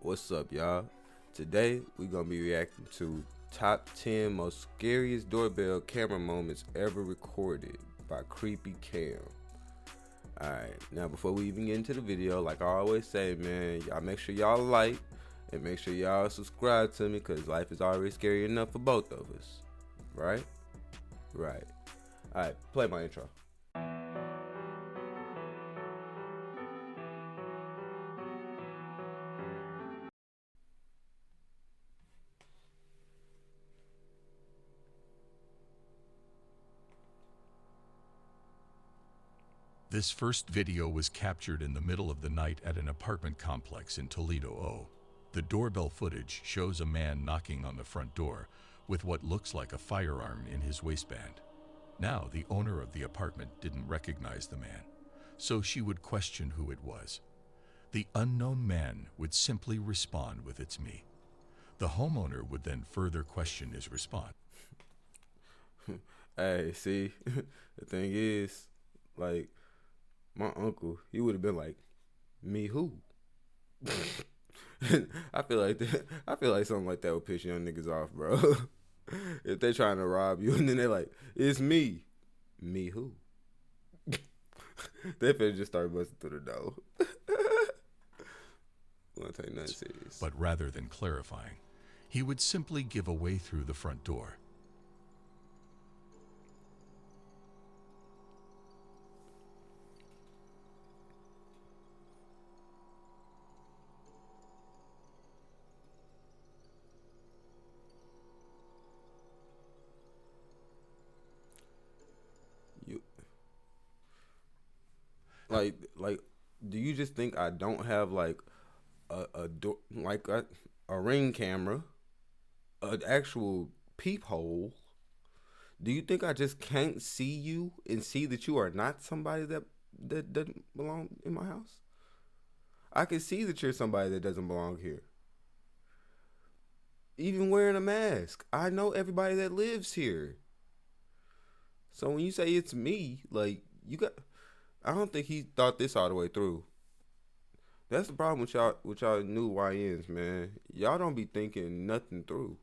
What's up, y'all? Today we gonna be reacting to top 10 most scariest doorbell camera moments ever recorded by Creepy Cam. Alright, now before we even get into the video, like I always say, man, y'all make sure y'all like and make sure y'all subscribe to me, because life is already scary enough for both of us. Right? Right. Alright, play my intro. This first video was captured in the middle of the night at an apartment complex in Toledo, O. The doorbell footage shows a man knocking on the front door with what looks like a firearm in his waistband. Now, the owner of the apartment didn't recognize the man, so she would question who it was. The unknown man would simply respond with "It's me." The homeowner would then further question his response. Hey, see, the thing is, like, my uncle, he would have been like, "Me who?" I feel like something like that would piss young niggas off, bro. If they trying to rob you and then they like, "It's me." Me who? They finna just start busting through the door. Won't take nothing serious. But rather than clarifying, he would simply give away through the front door. You like, do you just think I don't have like a ring camera, an actual peephole? Do you think I just can't see you and see that you are not somebody that doesn't belong in my house? I can see that you're somebody that doesn't belong here. Even wearing a mask, I know everybody that lives here. So when you say it's me, like, I don't think he thought this all the way through. That's the problem with y'all new YNs, man. Y'all don't be thinking nothing through.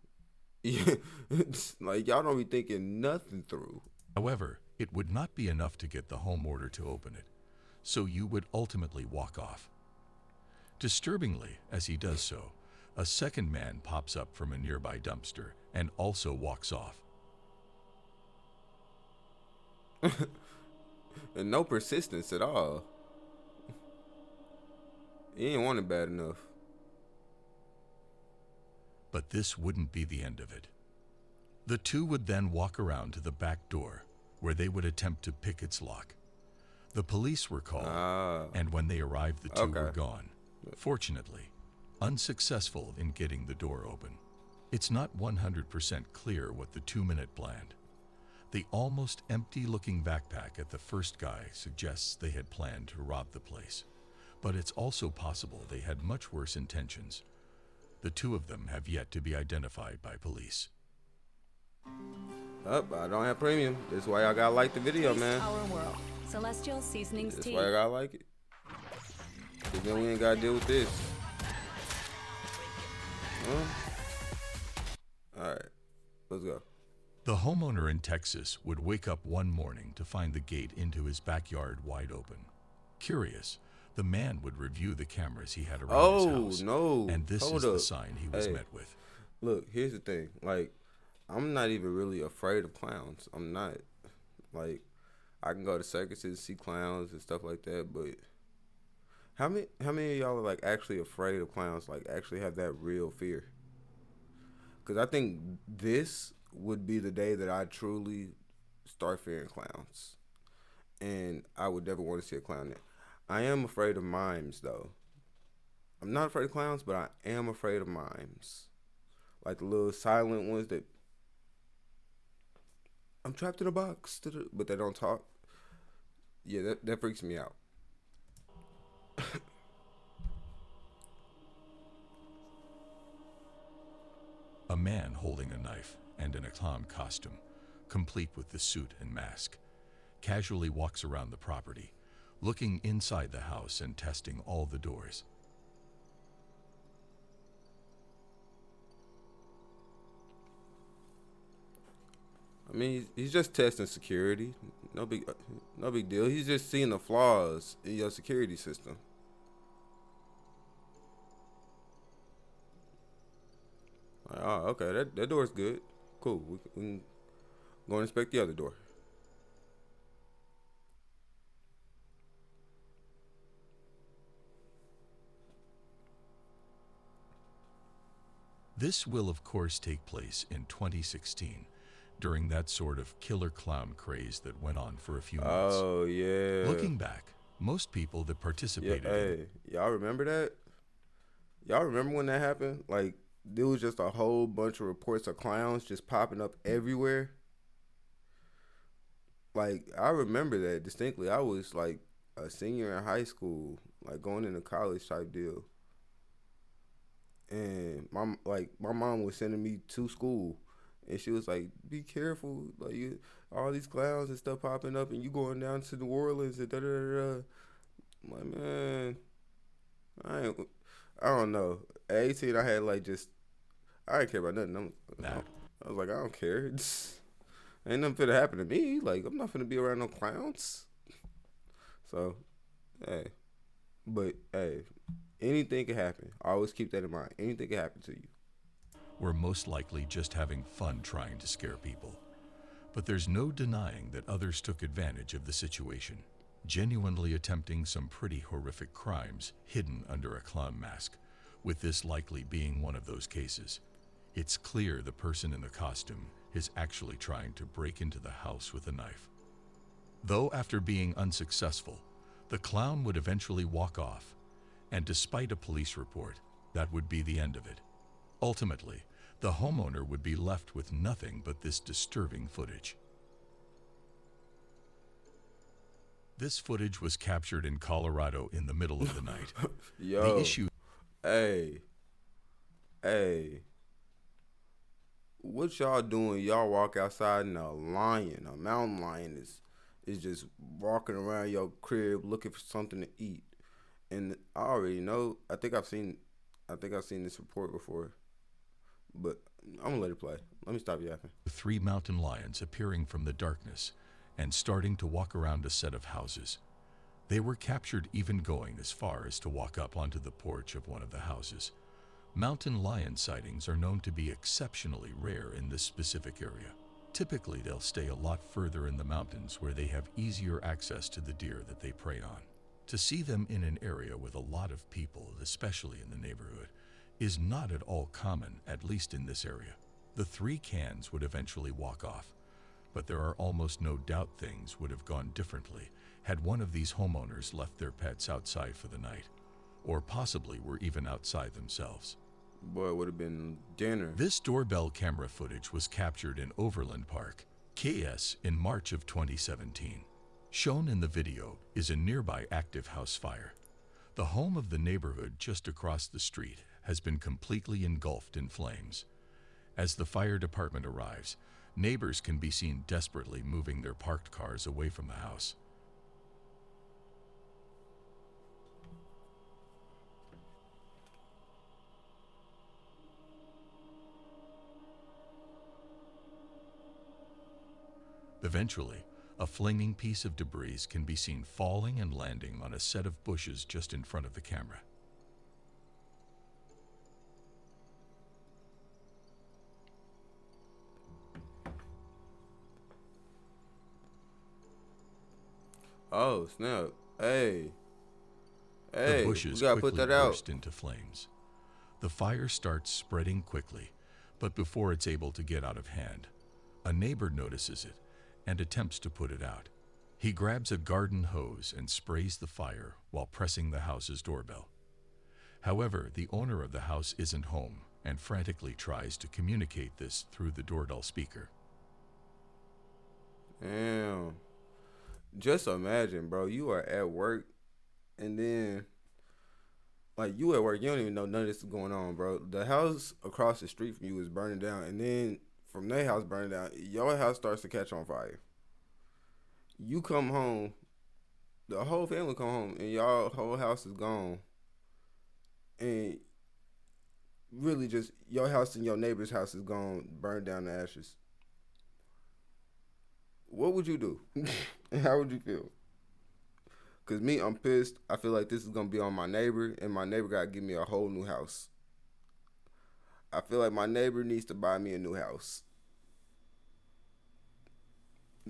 Like, y'all don't be thinking nothing through. However, it would not be enough to get the homeowner to open it, so you would ultimately walk off. Disturbingly, as he does so, a second man pops up from a nearby dumpster and also walks off. And no persistence at all. He ain't want it bad enough. But this wouldn't be the end of it. The two would then walk around to the back door, where they would attempt to pick its lock. The police were called, and when they arrived, the two were gone. Fortunately, unsuccessful in getting the door open. It's not 100% clear what the 2-minute planned. The almost empty-looking backpack at the first guy suggests they had planned to rob the place, but it's also possible they had much worse intentions. The two of them have yet to be identified by police. I don't have premium. That's why y'all gotta like the video, man. Our world. Celestial Seasonings That's tea. why I gotta like it. Cause then we ain't gotta deal with this. Alright, let's go. The homeowner in Texas would wake up one morning to find the gate into his backyard wide open. Curious, the man would review the cameras he had around his house. No. And this is the sign he was met with. Look, here's the thing. Like, I'm not even really afraid of clowns. I'm not. Like, I can go to circuses, see clowns and stuff like that, but how many of y'all are like actually afraid of clowns, like actually have that real fear? Because I think this would be the day that I truly start fearing clowns. And I would never want to see a clown there. I am afraid of mimes, though. I'm not afraid of clowns, but I am afraid of mimes. Like the little silent ones that, "I'm trapped in a box," but they don't talk. Yeah, that freaks me out. A man holding a knife and in a clown costume, complete with the suit and mask, casually walks around the property, looking inside the house and testing all the doors. I mean, he's just testing security. No big deal. He's just seeing the flaws in your security system. Like, oh, okay, that door's good. Cool. We can go and inspect the other door. This will, of course, take place in 2016, during that sort of killer clown craze that went on for a few months. Oh yeah. Looking back, most people that Yeah. participated in Hey, y'all remember that? Y'all remember when that happened? Like, there was just a whole bunch of reports of clowns just popping up everywhere. Like, I remember that distinctly. I was like a senior in high school, like going into college type deal. And my mom was sending me to school, and she was like, "Be careful, like you all these clowns and stuff popping up, and you going down to New Orleans and da da da." Da. I'm like, man, I ain't, I don't know. At 18, I had like just I didn't care about nothing. that. I was like, I don't care. Ain't nothing finna happen to me. Like, I'm not finna be around no clowns. So, hey, but hey, anything can happen. Always keep that in mind. Anything can happen to you. Were most likely just having fun trying to scare people. But there's no denying that others took advantage of the situation, genuinely attempting some pretty horrific crimes hidden under a clown mask, with this likely being one of those cases. It's clear the person in the costume is actually trying to break into the house with a knife. Though after being unsuccessful, the clown would eventually walk off, and despite a police report, that would be the end of it. Ultimately, the homeowner would be left with nothing but this disturbing footage. This footage was captured in Colorado in the middle of the night. Yo, The issue hey, hey, what y'all doing? Y'all walk outside and a mountain lion is just walking around your crib looking for something to eat. And I already know. I think I've seen this report before, but I'm gonna let it play. Let me stop yapping. 3 mountain lions appearing from the darkness and starting to walk around a set of houses. They were captured even going as far as to walk up onto the porch of one of the houses. Mountain lion sightings are known to be exceptionally rare in this specific area. Typically, they'll stay a lot further in the mountains where they have easier access to the deer that they prey on. To see them in an area with a lot of people, especially in the neighborhood, is not at all common, at least in this area. The 3 cans would eventually walk off, but there are almost no doubt things would have gone differently had one of these homeowners left their pets outside for the night, or possibly were even outside themselves. Boy, it would have been dinner. This doorbell camera footage was captured in Overland Park, KS, in March of 2017. Shown in the video is a nearby active house fire. The home of the neighborhood just across the street has been completely engulfed in flames. As the fire department arrives, neighbors can be seen desperately moving their parked cars away from the house. Eventually, a flaming piece of debris can be seen falling and landing on a set of bushes just in front of the camera. Oh snap! Hey, The we bushes gotta put quickly that out. burst into flames. The fire starts spreading quickly, but before it's able to get out of hand, a neighbor notices it and attempts to put it out. He grabs a garden hose and sprays the fire while pressing the house's doorbell. However, the owner of the house isn't home and frantically tries to communicate this through the doorbell speaker. Damn. Just imagine, bro. You are at work, and then like you at work, you don't even know none of this is going on, bro. The house across the street from you is burning down, and then from their house burning down, your house starts to catch on fire. You come home, the whole family come home, and y'all whole house is gone, and really just your house and your neighbor's house is gone, burned down to ashes. What would you do? And how would you feel? Cause me, I'm pissed. I feel like this is gonna be on my neighbor, and my neighbor gotta give me a whole new house. I feel like my neighbor needs to buy me a new house.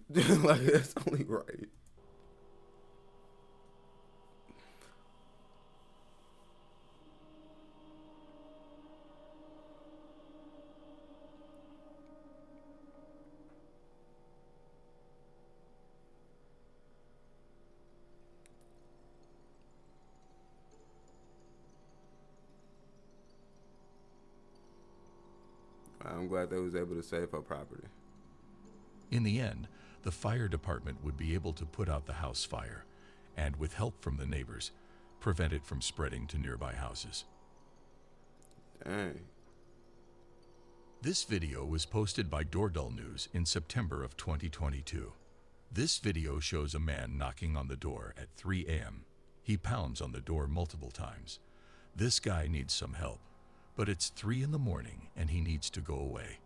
Like that's only right. I'm glad they was able to save her property. In the end, the fire department would be able to put out the house fire and, with help from the neighbors, prevent it from spreading to nearby houses. Dang. This video was posted by Doorbell News in September of 2022. This video shows a man knocking on the door at 3 a.m. He pounds on the door multiple times. This guy needs some help, but it's 3 in the morning and he needs to go away.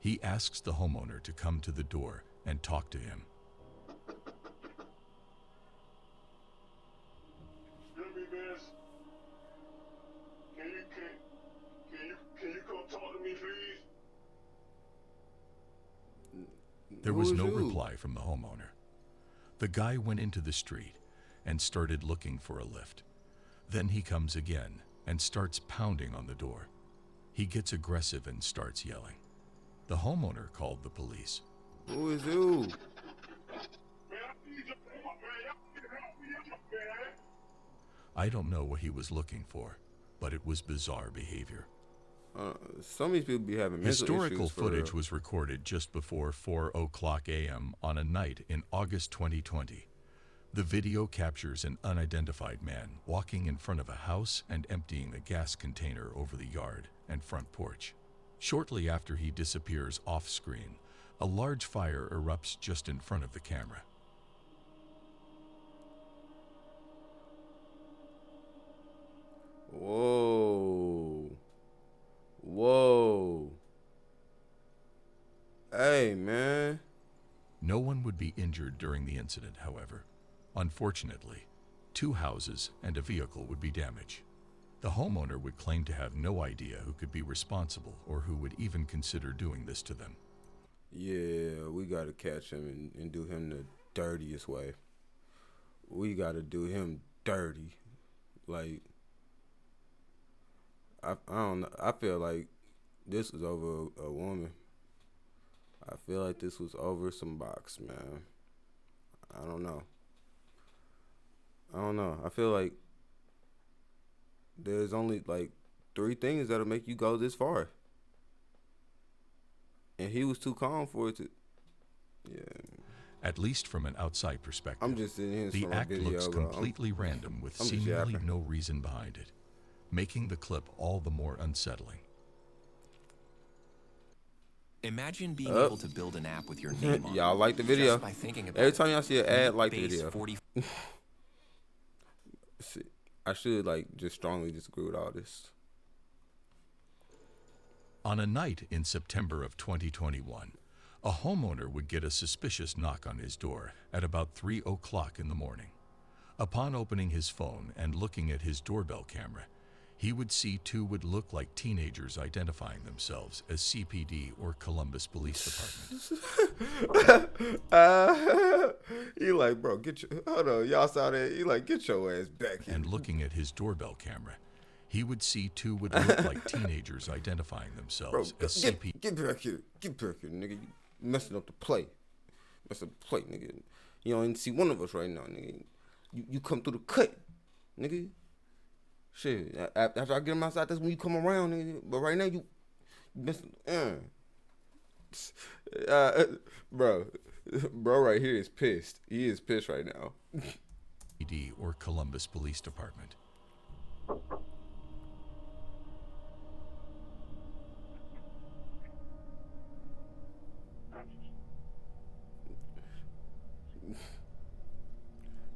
He asks the homeowner to come to the door and talk to him. Excuse me, miss. Can you come talk to me, please? There was no reply from the homeowner. The guy went into the street and started looking for a lift. Then he comes again and starts pounding on the door. He gets aggressive and starts yelling. The homeowner called the police. Who is you? I don't know what he was looking for, but it was bizarre behavior. Some of these people be having mental Historical issues for footage real. was recorded just before 4 o'clock a.m. on a night in August 2020. The video captures an unidentified man walking in front of a house and emptying a gas container over the yard and front porch. Shortly after he disappears off screen, a large fire erupts just in front of the camera. Whoa. Whoa. Hey, man. No one would be injured during the incident, however. Unfortunately, 2 houses and a vehicle would be damaged. The homeowner would claim to have no idea who could be responsible or who would even consider doing this to them. Yeah, we got to catch him and do him the dirtiest way. We got to do him dirty. Like, I don't know. I feel like this was over a woman. I feel like this was over some box, man. I don't know. I feel like there's only like 3 things that'll make you go this far. And he was too calm for it to. Yeah. At least from an outside perspective, I'm just sitting here the from a act video, looks bro. completely random with I'm just seemingly yapping. no reason behind it, making the clip all the more unsettling. Imagine being able to build an app with your name on it. Y'all like the video? Just by thinking about Every time y'all see an ad, like the Base video. 40 See, I should like just strongly disagree with all this. On a night in September of 2021, a homeowner would get a suspicious knock on his door at about 3 o'clock in the morning. Upon opening his phone and looking at his doorbell camera, he would see 2 would look like teenagers identifying themselves as CPD or Columbus Police Department. He like, bro, hold on, y'all saw that? He like, get your ass back here. And looking at his doorbell camera, he would see 2 would look like teenagers identifying Bro, themselves as get CPD. back here, nigga. You messing up the play, nigga. You don't even see one of us right now, nigga. You come through the cut, nigga. Shit, after I get him outside, that's when you come around, nigga. But right now, you messing. Bro right here is pissed. He is pissed right now. CPD or Columbus Police Department.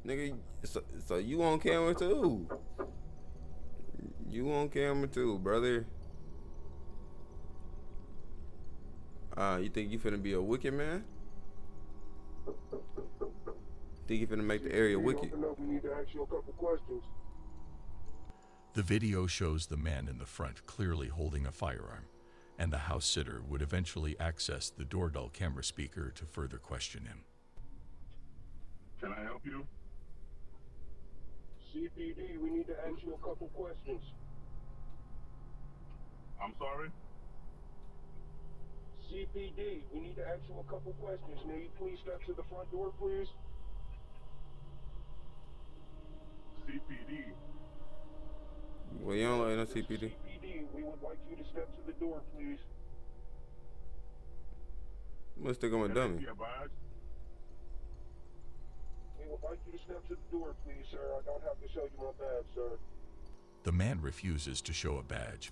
Nigga, so you on camera too. You on camera too, brother. You think you finna be a wicked man? Think you're finna make the area wicked. Open up, we need to ask you a couple questions. The video shows the man in the front clearly holding a firearm, and the house sitter would eventually access the doorbell camera speaker to further question him. Can I help you? CPD, we need to ask you a couple questions. I'm sorry? CPD, we need to ask you a couple questions. May you please step to the front door, please? CPD. Well, you don't like no CPD. CPD, we would like you to step to the door, please. Must think I'm a dummy. We would like you to step to the door, please, sir. I don't have to show you my badge, sir. The man refuses to show a badge.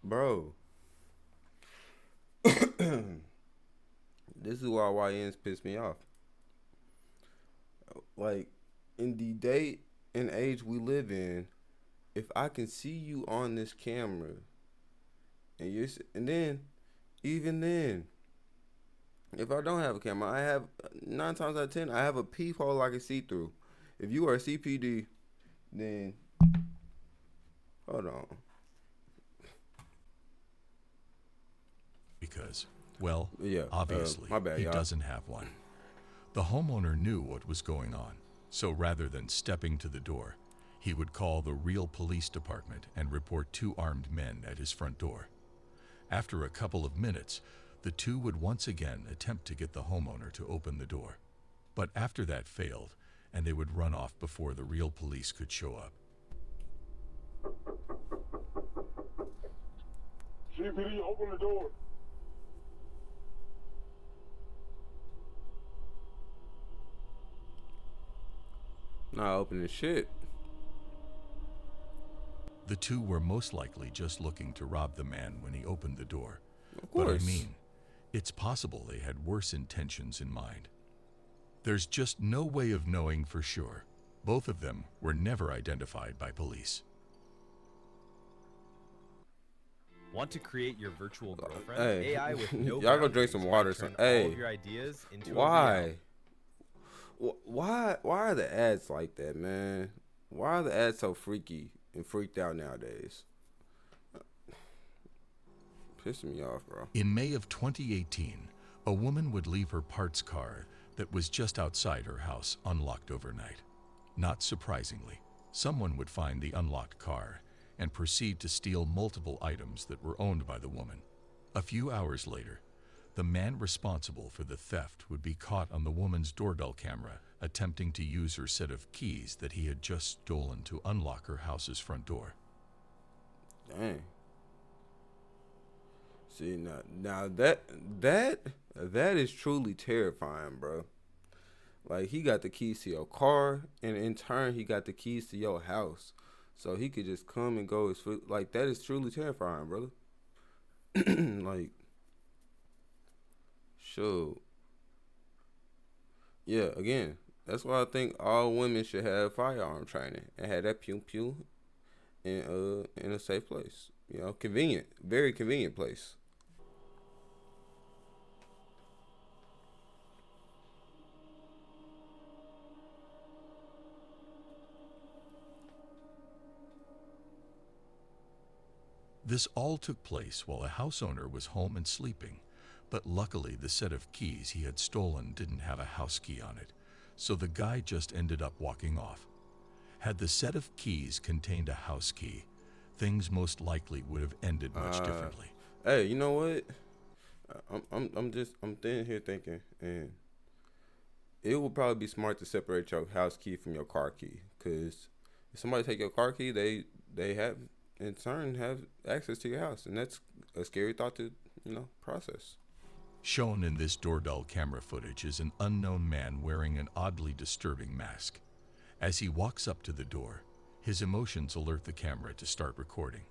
Bro. This is why YNs piss me off. Like, in the day and age we live in, if I can see you on this camera, and then, even then, if I don't have a camera, I have 9 times out of 10, I have a peephole I can see through. If you are a CPD, then hold on. Because, well, Yeah, obviously, my bad, he y'all. doesn't have one. The homeowner knew what was going on, so rather than stepping to the door, he would call the real police department and report 2 armed men at his front door. After a couple of minutes, the 2 would once again attempt to get the homeowner to open the door. But after that failed, and they would run off before the real police could show up. CPD, open the door. Not opening shit. The 2 were most likely just looking to rob the man when he opened the door. Of But I course. mean, it's possible they had worse intentions in mind. There's just no way of knowing for sure. Both of them were never identified by police. Want to create your virtual girlfriend? Hey, AI with no y'all go drink boundaries some can water. turn Hey, all of your ideas into a why? reality. Why are the ads like that, man? Why are the ads so freaky and freaked out nowadays? Pissing me off, bro. In May of 2018, a woman would leave her parts car that was just outside her house unlocked overnight. Not surprisingly, someone would find the unlocked car and proceed to steal multiple items that were owned by the woman. A few hours later, the man responsible for the theft would be caught on the woman's doorbell camera attempting to use her set of keys that he had just stolen to unlock her house's front door. Dang. See, now that is truly terrifying, bro. Like, he got the keys to your car, and in turn, he got the keys to your house. So he could just come and go his foot. Like, that is truly terrifying, brother. Like, shoot. Yeah, again, that's why I think all women should have firearm training and have that pew pew in a safe place. You know, convenient, very convenient place. This all took place while a house owner was home and sleeping, but luckily the set of keys he had stolen didn't have a house key on it, so the guy just ended up walking off. Had the set of keys contained a house key, things most likely would have ended much differently. Hey, you know what? I'm sitting here thinking, and it would probably be smart to separate your house key from your car key, because if somebody take your car key, they have in turn have access to your house, and that's a scary thought to process. Shown in this doorbell camera footage is an unknown man wearing an oddly disturbing mask. As he walks up to the door, his emotions alert the camera to start recording,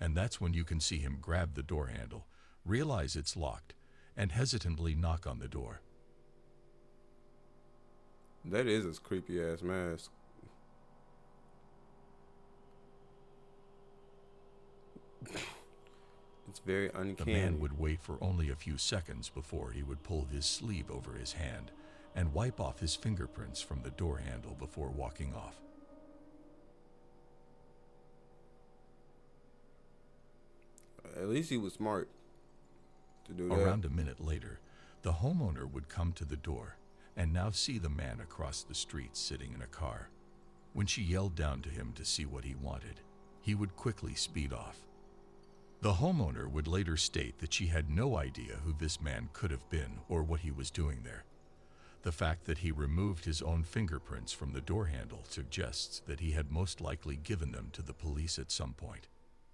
and that's when you can see him grab the door handle, realize it's locked, and hesitantly knock on the door. That is a creepy ass mask. It's very The uncanny. man would wait for only a few seconds before he would pull his sleeve over his hand and wipe off his fingerprints from the door handle before walking off. At least he was smart to do that. Around a minute later, the homeowner would come to the door and now see the man across the street sitting in a car. When she yelled down to him to see what he wanted, he would quickly speed off. The homeowner would later state that she had no idea who this man could have been or what he was doing there. The fact that he removed his own fingerprints from the door handle suggests that he had most likely given them to the police at some point.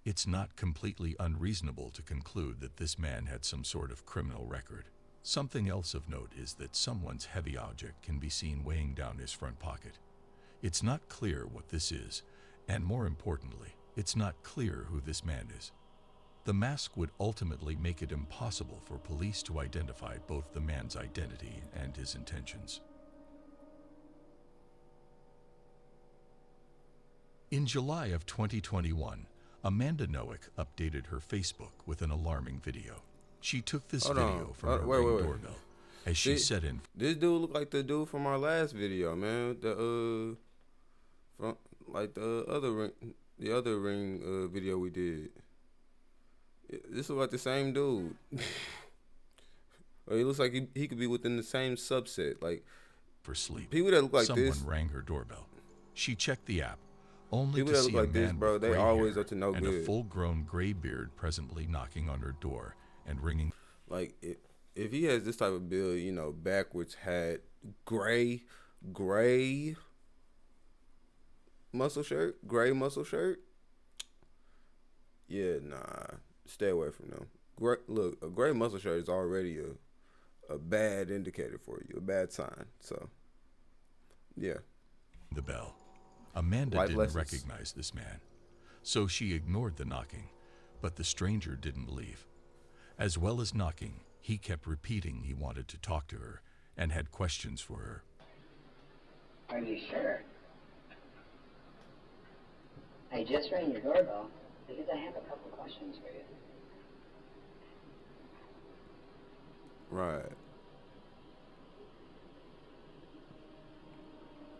It's not completely unreasonable to conclude that this man had some sort of criminal record. Something else of note is that someone's heavy object can be seen weighing down his front pocket. It's not clear what this is, and more importantly, it's not clear who this man is. The mask would ultimately make it impossible for police to identify both the man's identity and his intentions. In July of 2021, Amanda Noack updated her Facebook with an alarming video. She took this video from her Ring doorbell as she said in... This dude looked like the dude from our last video, man. From like the other ring video we did. This looks like the same dude. Or he looks like he could be within the same subset. Like for sleep. People that look like Someone this. Rang her doorbell. She checked the app, only People to that see look like a man this, bro, with they gray always hair up to no and good. a full-grown gray beard presently knocking on her door and ringing. Like if he has this type of build, you know, backwards hat, gray muscle shirt. Yeah, nah, stay away from them. Look, a gray muscle shirt is already a bad indicator for you, a bad sign. So, yeah. The bell. Amanda Life didn't lessons. recognize this man, so she ignored the knocking, but the stranger didn't leave. As well as knocking, he kept repeating he wanted to talk to her and had questions for her. Are you sure? I just rang your doorbell because I have a couple questions for you. Right.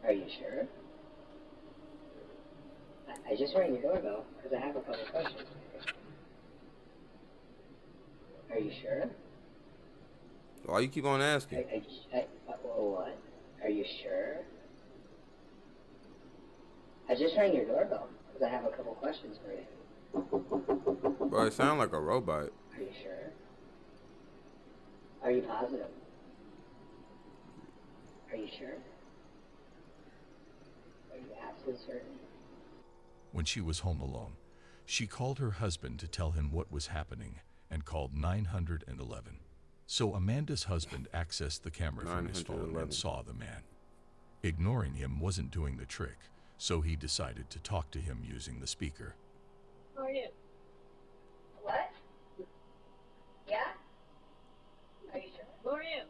Are you sure? I just rang your doorbell because I have a couple questions for you. Are you sure? Why you keep on asking? What? Are you sure? I just rang your doorbell because I have a couple questions for you. Bro, it sound like a robot. Are you sure? Are you positive? Are you sure? Are you absolutely certain? When she was home alone, she called her husband to tell him what was happening and called 911. So Amanda's husband accessed the camera from his phone and saw the man. Ignoring him wasn't doing the trick, so he decided to talk to him using the speaker. Who are you? What? Yeah? Are you sure? Who are you?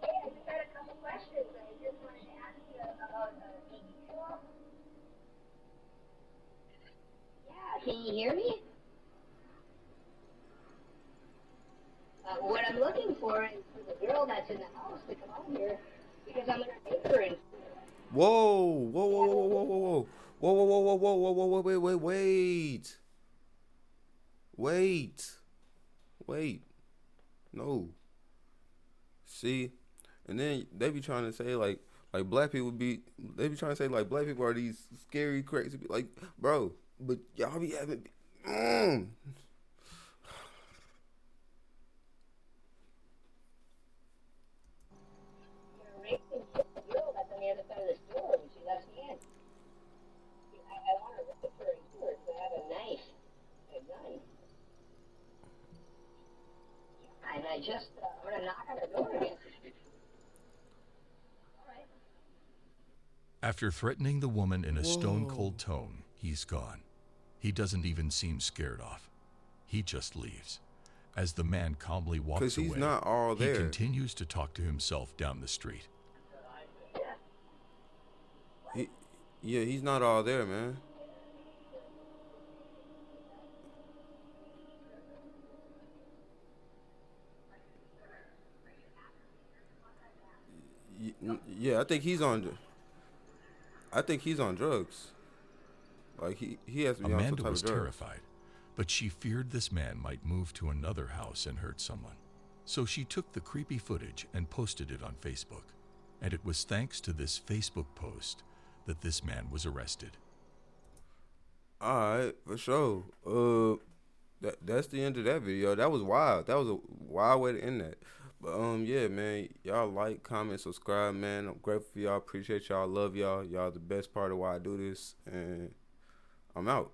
Hey, I just had a couple questions. I just wanted to ask you about baby school. Yeah, can you hear me? What I'm looking for is for the girl that's in the house to come out here because I'm gonna take her in. Whoa. Wait. No. See, and then they be trying to say like black people they be trying to say like black people are these scary, crazy, like, bro, but y'all be having, Girl that's on the other side of the store when she lets me in. I want to rape her and kill her because I have a knife, a gun. And I just want to knock on her door again. All right. After threatening the woman in a stone-cold tone, he's gone. He doesn't even seem scared off. He just leaves. As the man calmly walks 'cause he's away, not all there. he continues to talk to himself down the street. He's not all there, man. Yeah, I think he's on. I think he's on drugs. Like he has to be on some Amanda type was of drug. terrified, but she feared this man might move to another house and hurt someone. So she took the creepy footage and posted it on Facebook. And it was thanks to this Facebook post that this man was arrested. All right, for sure. That's the end of that video. That was wild. That was a wild way to end that. But yeah, man, y'all like, comment, subscribe, man. I'm grateful for y'all. Appreciate y'all. Love y'all. Y'all the best part of why I do this, and I'm out.